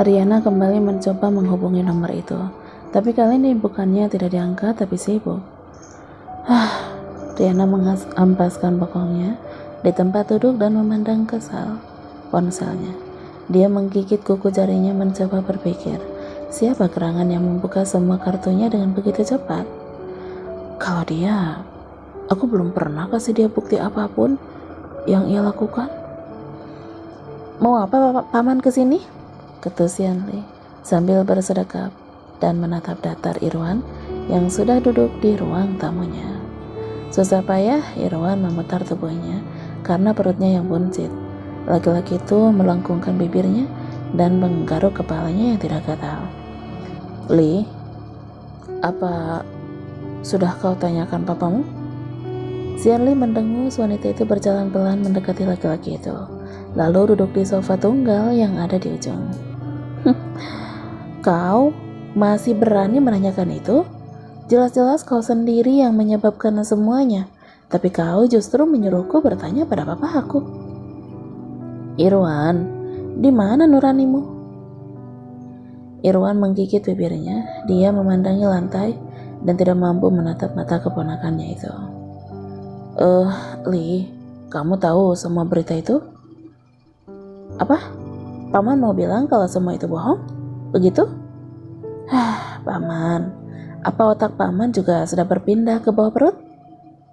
Riana kembali mencoba menghubungi nomor itu, tapi kali ini bukannya tidak diangkat tapi sibuk. Riana mengampaskan bokongnya di tempat duduk dan memandang kesal ponselnya. Dia menggigit kuku jarinya mencoba berpikir, siapa gerangan yang membuka semua kartunya dengan begitu cepat? Kalau dia, aku belum pernah kasih dia bukti apapun yang ia lakukan. Mau apa paman kesini? Ketus Yanli sambil bersedekap dan menatap datar Irwan yang sudah duduk di ruang tamunya. Susah payah Irwan memutar tubuhnya karena perutnya yang buncit. Laki-laki itu melengkungkan bibirnya dan menggaruk kepalanya yang tidak gatal. Li, apa sudah kau tanyakan papamu? Xianli mendengus wanita itu berjalan pelan mendekati laki-laki itu, lalu duduk di sofa tunggal yang ada di ujung. Kau masih berani menanyakan itu? Jelas-jelas kau sendiri yang menyebabkan semuanya, tapi kau justru menyuruhku bertanya pada papa aku. Irwan, di mana nuranimu? Irwan menggigit bibirnya, dia memandangi lantai dan tidak mampu menatap mata keponakannya itu. Li, kamu tahu semua berita itu? Apa? Paman mau bilang kalau semua itu bohong? Begitu? Paman, apa otak paman juga sudah berpindah ke bawah perut?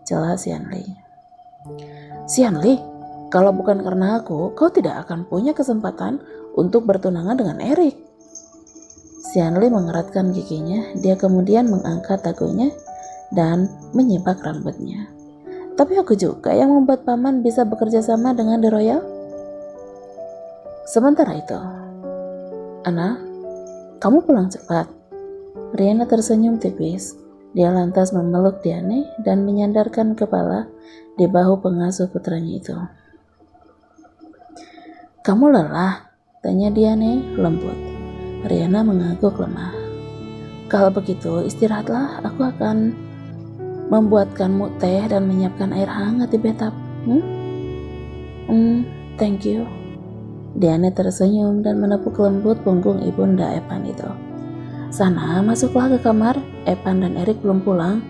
Jelas Xianli. Xianli, kalau bukan karena aku, kau tidak akan punya kesempatan untuk bertunangan dengan Erik. Xianli mengeratkan giginya, dia kemudian mengangkat dagunya dan menyipak rambutnya. Tapi aku juga yang membuat paman bisa bekerja sama dengan The Royal. Sementara itu, Ana, kamu pulang cepat. Riana tersenyum tipis. Dia lantas memeluk Diane dan menyandarkan kepala di bahu pengasuh putranya itu. Kamu lelah? Tanya Diane lembut. Riana mengangguk lemah. Kalau begitu istirahatlah, aku akan membuatkanmu teh dan menyiapkan air hangat di bathtub. Thank you. Diane tersenyum dan menepuk lembut punggung ibunda Evan itu. Sana, masuklah ke kamar. Evan dan Erik belum pulang.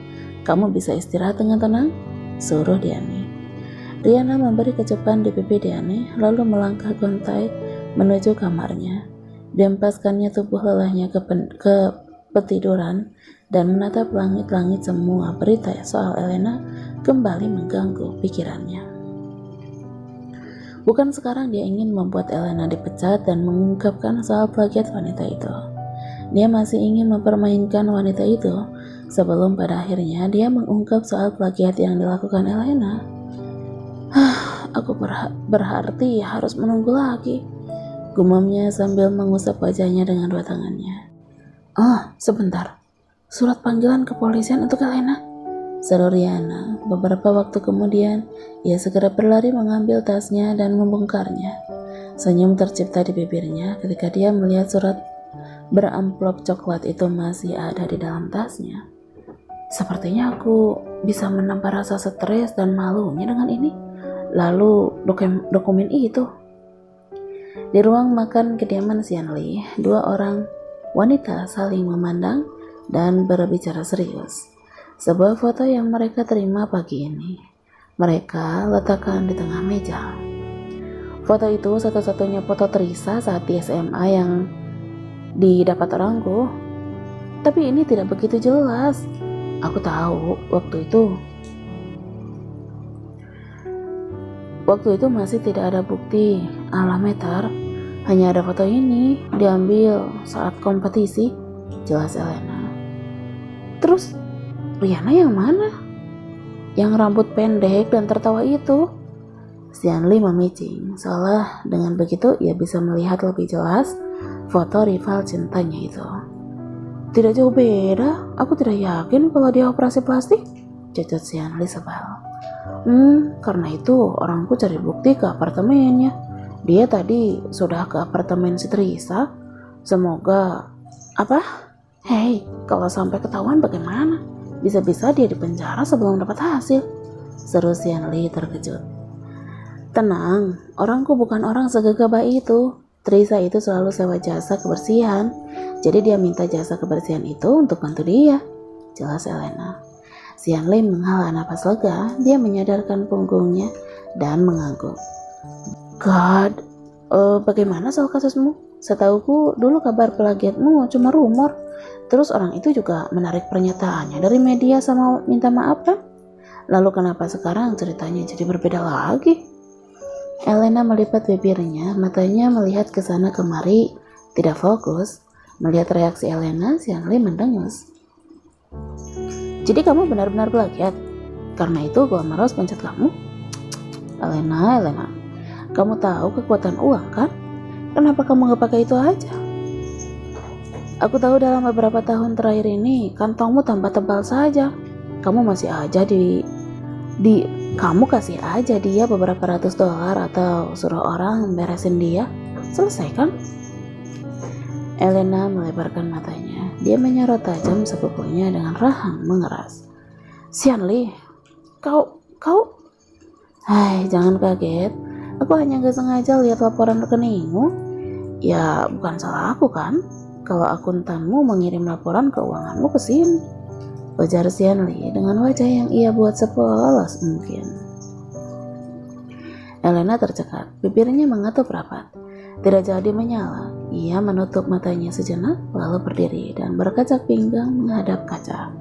Kamu bisa istirahat dengan tenang, suruh Diane. Riana memberi kecupan di pipi Diane, lalu melangkah gontai menuju kamarnya. Diempaskannya tubuh lelahnya ke petiduran dan menatap langit-langit. Semua berita soal Elena kembali mengganggu pikirannya. Bukan sekarang dia ingin membuat Elena dipecat dan mengungkapkan soal plagiat wanita itu. Dia masih ingin mempermainkan wanita itu sebelum pada akhirnya dia mengungkap soal plagiat yang dilakukan Elena. Aku berarti harus menunggu lagi, gumamnya sambil mengusap wajahnya dengan dua tangannya. Oh, sebentar. Surat panggilan kepolisian untuk Elena, seru Riana. Beberapa waktu kemudian, ia segera berlari mengambil tasnya dan membongkarnya. Senyum tercipta di bibirnya ketika dia melihat surat beramplop coklat itu masih ada di dalam tasnya. Sepertinya aku bisa menambah rasa stres dan malunya dengan ini. Lalu dokumen itu. Di ruang makan kediaman Xianli, dua orang wanita saling memandang dan berbicara serius. Sebuah foto yang mereka terima pagi ini, mereka letakkan di tengah meja. Foto itu satu-satunya foto Teresa saat di SMA yang didapat orangku. Tapi ini tidak begitu jelas. Aku tahu waktu itu masih tidak ada bukti alameter. Hanya ada foto ini diambil saat kompetisi, jelas Elena. Terus Riana yang mana? Yang rambut pendek dan tertawa itu? Xianli memicing, seolah dengan begitu ia bisa melihat lebih jelas foto rival cintanya itu. Tidak jauh beda, aku tidak yakin kalau dia operasi plastik, cecot Xianli sebal. Karena itu orangku cari bukti ke apartemennya. Dia tadi sudah ke apartemen si Teresa. Semoga Hei, kalau sampai ketahuan bagaimana? Bisa-bisa dia dipenjara sebelum dapat hasil, seru Xianli terkejut. Tenang, orangku bukan orang segegabah itu. Teresa itu selalu sewa jasa kebersihan. Jadi dia minta jasa kebersihan itu untuk bantu dia, jelas Elena. Xian Li menghela napas lega, dia menyadarkan punggungnya dan mengangguk. God, bagaimana soal kasusmu? Setauku dulu kabar plagiatmu cuma rumor. Terus orang itu juga menarik pernyataannya dari media sama minta maaf kan? Lalu kenapa sekarang ceritanya jadi berbeda lagi? Elena melipat bibirnya, matanya melihat ke sana kemari, tidak fokus. Melihat reaksi Elena, Xian Li mendengus. Jadi kamu benar-benar plagiat? Karena itu Glamorous pencet kamu? Elena, kamu tahu kekuatan uang kan? Kenapa kamu gak pakai itu aja? Aku tahu dalam beberapa tahun terakhir ini kantongmu tambah tebal saja. Kamu masih aja kamu kasih aja dia beberapa ratus dolar atau suruh orang beresin dia, selesai kan? Elena melebarkan matanya. Dia menyorot tajam sepupunya dengan rahang mengeras. Xian Li, kau, hai, jangan kaget. Aku hanya gak sengaja lihat laporan rekeningmu. Ya, bukan salah aku kan? Kalau akuntanmu mengirim laporan keuanganmu ke sini, ujar Xian Li dengan wajah yang ia buat sepolos mungkin. Elena tercekat, bibirnya mengetuk rapat. Tidak jadi menyala, ia menutup matanya sejenak, lalu berdiri dan berkacak pinggang menghadap kaca.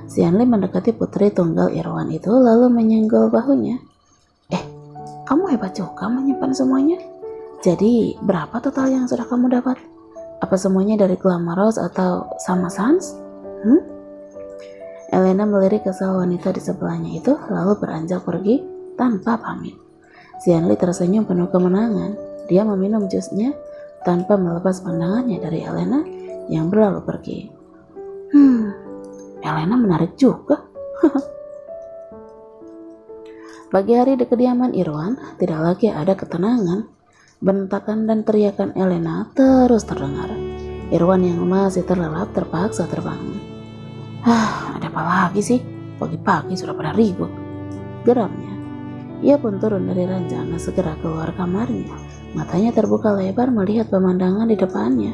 Xian Li mendekati putri tunggal Irwan itu lalu menyenggol bahunya. Kamu hebat juga menyimpan semuanya. Jadi berapa total yang sudah kamu dapat? Apa semuanya dari Glamorous atau sama Sans? Elena melirik kesal wanita di sebelahnya itu lalu beranjak pergi tanpa pamit. Xian Li tersenyum penuh kemenangan. Dia meminum jusnya tanpa melepas pandangannya dari Elena yang berlalu pergi. Elena menarik juga. Pagi hari di kediaman Irwan tidak lagi ada ketenangan. Bentakan dan teriakan Elena terus terdengar. Irwan yang masih terlelap terpaksa terbangun. Ada apa lagi sih? Pagi-pagi sudah pada ribut, geramnya. Ia pun turun dari ranjang dan segera keluar kamarnya. Matanya terbuka lebar melihat pemandangan di depannya.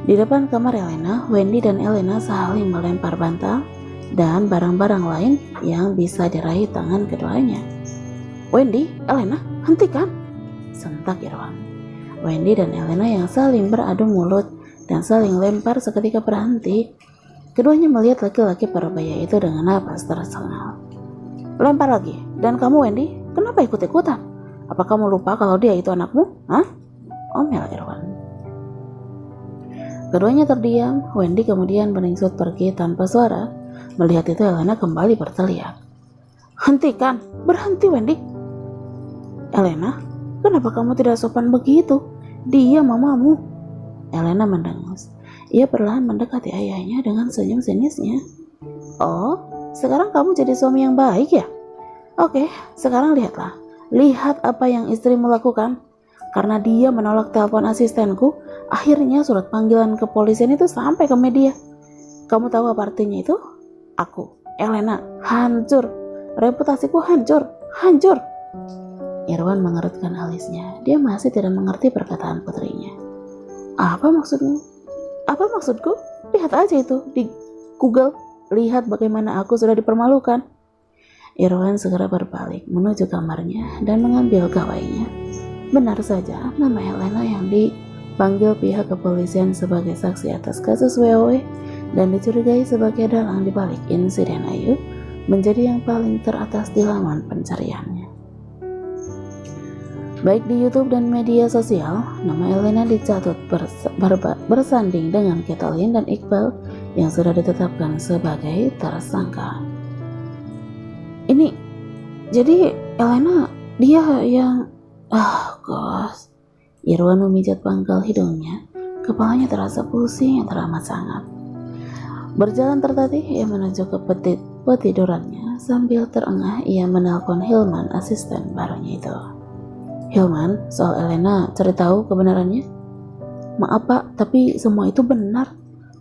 Di depan kamar Elena, Wendy dan Elena saling melempar bantal dan barang-barang lain yang bisa diraih tangan keduanya. Wendy, Elena, hentikan! Sentak Irwan. Wendy dan Elena yang saling beradu mulut dan saling lempar seketika berhenti. Keduanya melihat laki-laki parubaya itu dengan napas tersengal. Lempar lagi. Dan kamu Wendy, kenapa ikut-ikutan? Apa kamu lupa kalau dia itu anakmu? Omel Irwan. Keduanya terdiam. Wendy kemudian beringsut pergi tanpa suara. Melihat itu Elena kembali berteriak. Hentikan! Berhenti Wendy! Elena, kenapa kamu tidak sopan begitu? Dia mamamu. Elena mendengus. Ia perlahan mendekati ayahnya dengan senyum sinisnya. Oh, sekarang kamu jadi suami yang baik ya? Oke, sekarang lihatlah. Lihat apa yang istrimu lakukan. Karena dia menolak telepon asistenku, akhirnya surat panggilan kepolisian itu sampai ke media. Kamu tahu apa artinya itu? Aku, Elena, hancur. Reputasiku hancur. Irwan mengerutkan alisnya. Dia masih tidak mengerti perkataan putrinya. Apa maksudmu? Apa maksudku? Lihat aja itu di Google. Lihat bagaimana aku sudah dipermalukan. Irwan segera berbalik menuju kamarnya dan mengambil gawainya. Benar saja, nama Elena yang dipanggil pihak kepolisian sebagai saksi atas kasus WOW dan dicurigai sebagai dalang di balik insiden Ayu menjadi yang paling teratas di laman pencariannya. Baik di YouTube dan media sosial, nama Elena dicatut bersanding dengan Kathleen dan Iqbal yang sudah ditetapkan sebagai tersangka. Ini, jadi Elena, dia yang... Gosh. Irwan memijat pangkal hidungnya. Kepalanya terasa pusing yang teramat sangat. Berjalan tertatih, ia menuju ke petidurannya. Sambil terengah, ia menelpon Hilman, asisten barunya itu. Hilman, soal Elena, cari tahu kebenarannya? Maaf Pak, tapi semua itu benar.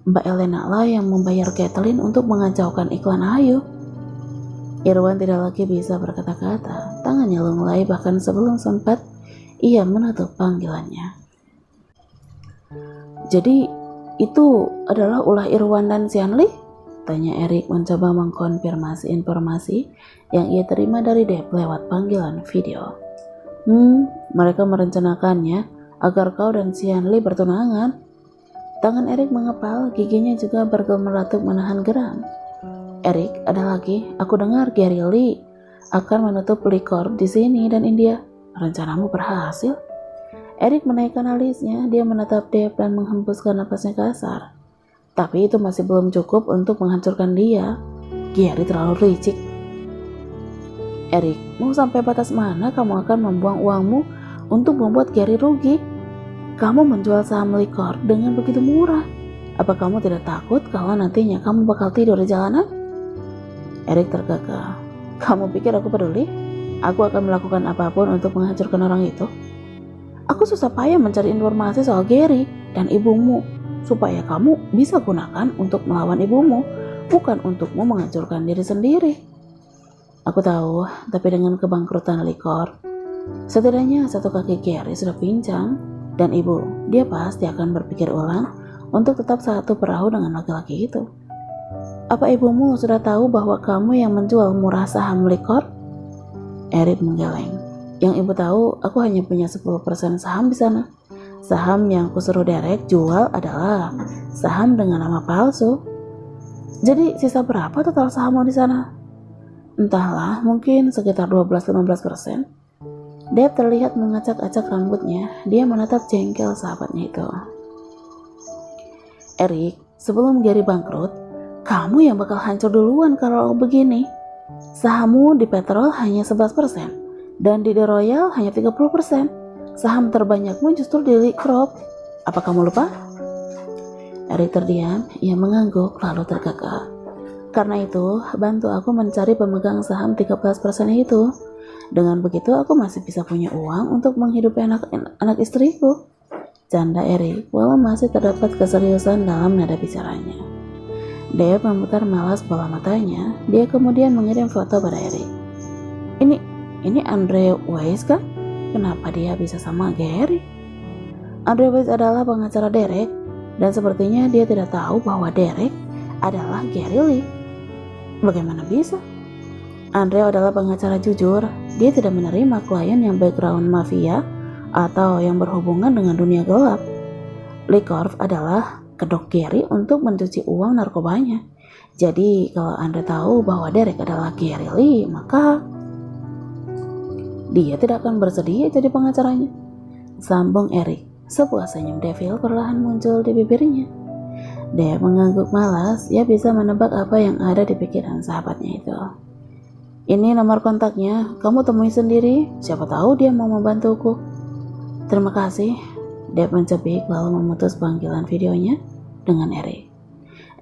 Mbak Elena lah yang membayar Kathleen untuk mengacaukan iklan Ayu. Irwan tidak lagi bisa berkata-kata. Tangannya lunglai bahkan sebelum sempat ia menutup panggilannya. Jadi itu adalah ulah Irwan dan Xianli? Tanya Erik mencoba mengkonfirmasi informasi yang ia terima dari Deb lewat panggilan video. Mereka merencanakannya agar kau dan Xianli bertunangan. Tangan Erik mengepal, giginya juga bergemeretuk menahan geram. Erik, ada lagi, aku dengar Gary Lee akan menutup Lee Corp di sini dan India. Rencanamu berhasil? Erik menaikkan alisnya, dia menatap Deb dan menghembuskan napasnya kasar. Tapi itu masih belum cukup untuk menghancurkan dia. Gary terlalu licik. Erik, mau sampai batas mana kamu akan membuang uangmu untuk membuat Gary rugi? Kamu menjual saham Lee Corp dengan begitu murah. Apa kamu tidak takut kalau nantinya kamu bakal tidur di jalanan? Erik terkekeh. Kamu pikir aku peduli? Aku akan melakukan apapun untuk menghancurkan orang itu. Aku susah payah mencari informasi soal Gary dan ibumu, supaya kamu bisa gunakan untuk melawan ibumu, bukan untukmu menghancurkan diri sendiri. Aku tahu, tapi dengan kebangkrutan Lee Corp, setidaknya satu kaki Gary sudah pincang, dan ibu, dia pasti akan berpikir ulang untuk tetap satu perahu dengan laki-laki itu. Apa ibumu sudah tahu bahwa kamu yang menjual murah saham Lee Corp? Erik menggeleng. Yang ibu tahu, aku hanya punya 10% saham di sana. Saham yang kusuruh Derek jual adalah saham dengan nama palsu. Jadi sisa berapa total sahammu di sana? Entahlah, mungkin sekitar 12-15%. Deb terlihat mengacak-acak rambutnya. Dia menatap jengkel sahabatnya itu. Erik, sebelum Gary bangkrut, kamu yang bakal hancur duluan kalau begini. Sahammu di Petrol hanya 11%. Dan di The Royal hanya 30%. Saham terbanyakmu justru di Lee Corp. Apa kamu lupa? Erik terdiam, ia mengangguk lalu terkekeh. Karena itu, bantu aku mencari pemegang saham 13% itu. Dengan begitu aku masih bisa punya uang untuk menghidupi anak istriku. Canda Erik, walau masih terdapat keseriusan dalam nada bicaranya. Deb memutar malas bola matanya. Dia kemudian mengirim foto pada Erik. Ini Andre Weiss kan? Kenapa dia bisa sama Gary? Andre Weiss adalah pengacara Derek, dan sepertinya dia tidak tahu bahwa Derek adalah Gary Lee. Bagaimana bisa? Andre adalah pengacara jujur. Dia tidak menerima klien yang background mafia atau yang berhubungan dengan dunia gelap. Lee Corp adalah kedok Gary untuk mencuci uang narkobanya. Jadi kalau Andre tahu bahwa Derek adalah Gary Lee, maka dia tidak akan bersedia jadi pengacaranya. Sambung Erik. Sebuah senyum devil perlahan muncul di bibirnya. Dia mengangguk malas. Ia bisa menebak apa yang ada di pikiran sahabatnya itu. Ini nomor kontaknya. Kamu temui sendiri. Siapa tahu dia mau membantuku. Terima kasih. Deb mencebik lalu memutus panggilan videonya dengan Erik.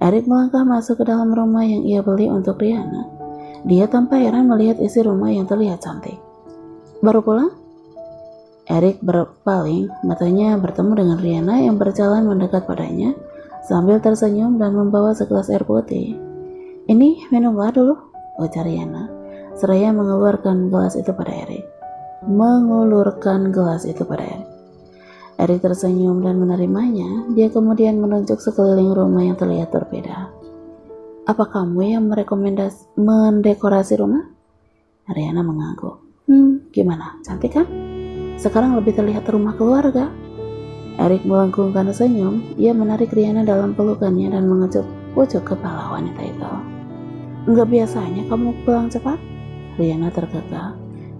Erik melangkah masuk ke dalam rumah yang ia beli untuk Rihanna. Dia tanpa heran melihat isi rumah yang terlihat cantik. Baru pulang? Erik berpaling, matanya bertemu dengan Rihanna yang berjalan mendekat padanya sambil tersenyum dan membawa segelas air putih. Ini minumlah dulu, ujar Rihanna, seraya mengeluarkan gelas itu pada Erik. Erik tersenyum dan menerimanya. Dia kemudian menunjuk sekeliling rumah yang terlihat berbeda. Apa kamu yang mendekorasi rumah? Rihanna mengangguk. Gimana? Cantik kan? Sekarang lebih terlihat rumah keluarga. Erik melengkungkan senyum. Ia menarik Rihanna dalam pelukannya dan mengecup pucuk kepala wanita itu. Enggak biasanya kamu pulang cepat? Rihanna terkekeh.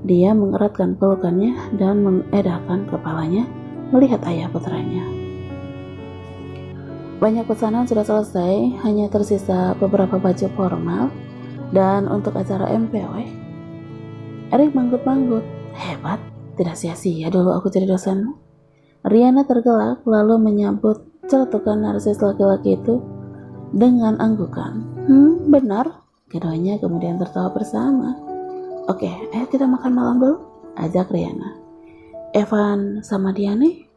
Dia mengeratkan pelukannya dan mengedahkan kepalanya melihat ayah putranya. Banyak pesanan sudah selesai, hanya tersisa beberapa baju formal dan untuk acara MPW. Erik manggut-manggut. Hebat, tidak sia-sia dulu aku jadi dosenmu. Rihanna tergelak lalu menyambut celetukan narsis laki-laki itu dengan anggukan. Benar. Keduanya kemudian tertawa bersama. Oke, ayo kita makan malam dulu, ajak Rihanna. Evan sama dia nih